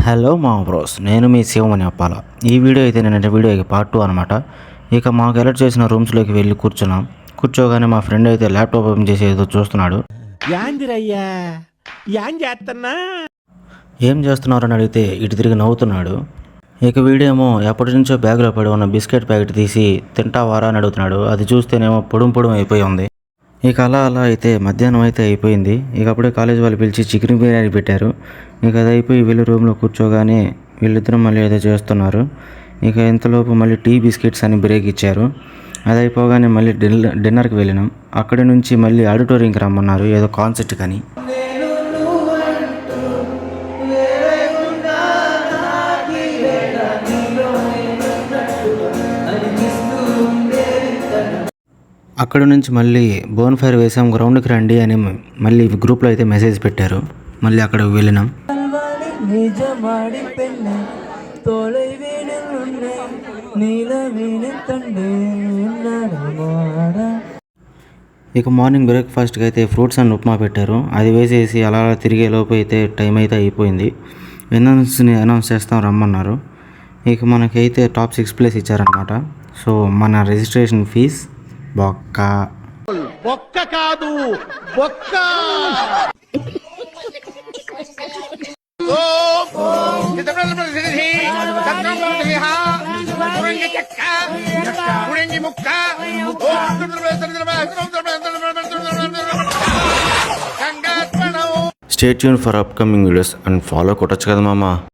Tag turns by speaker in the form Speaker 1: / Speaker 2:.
Speaker 1: Hello మా bros, నేను మీ శివమని అప్పాల. ఈ వీడియో అయితే నేను వీడియోకి పార్ట్ 2 అనమాట. ఇక మాకు అలర్ట్ చేసిన రూమ్స్లోకి వెళ్ళి కూర్చున్నాం. కూర్చోగానే మా ఫ్రెండ్ అయితే ల్యాప్టాప్ ఓపెన్ చేసి ఏదో చూస్తున్నాడు. ఏం చేస్తున్నారు అని అడిగితే ఇటు తిరిగి నవ్వుతున్నాడు. ఇక వీడేమో ఎప్పటి నుంచో బ్యాగ్లో పడి ఉన్న బిస్కెట్ ప్యాకెట్ తీసి తింటావారా అని అడుగుతున్నాడు. అది చూస్తేనేమో పొడుం అయిపోయి ఉంది. ఇక అలా అయితే మధ్యాహ్నం అయితే అయిపోయింది. ఇక అప్పుడే కాలేజ్ వాళ్ళు పిలిచి చికెన్ బిర్యానీ పెట్టారు. ఇక అది అయిపోయి వీళ్ళు రూమ్లో కూర్చోగానే వీళ్ళిద్దరూ మళ్ళీ ఏదో చేస్తున్నారు. ఇక ఇంతలోపు మళ్ళీ టీ బిస్కెట్స్ అని బ్రేక్ ఇచ్చారు. అది అయిపోగానే మళ్ళీ డిన్నర్కి వెళ్ళినాం. అక్కడి నుంచి మళ్ళీ ఆడిటోరియంకి రమ్మన్నారు ఏదో కాన్సెప్ట్ కానీ. అక్కడ నుంచి మళ్ళీ బోన్ ఫైర్ వేసాం, గ్రౌండ్కి రండి అని మళ్ళీ గ్రూప్లో అయితే మెసేజ్ పెట్టారు. మళ్ళీ అక్కడికి వెళ్ళినాం. ఇక మార్నింగ్ బ్రేక్ఫాస్ట్కి అయితే ఫ్రూట్స్ అండ్ ఉప్మా పెట్టారు. అది వేసేసి అలా తిరిగే లోపు అయితే టైం అయితే అయిపోయింది. విన్నర్స్ని అనౌన్స్ చేస్తాం రమ్మన్నారు. ఇక మనకైతే టాప్ 6 ప్లేస్ ఇచ్చారనమాట. సో మన రిజిస్ట్రేషన్ ఫీజ్ బొక్క కాదు బొక్క. Stay tuned for upcoming videos and follow కొట్టచ్చు కదా మామ.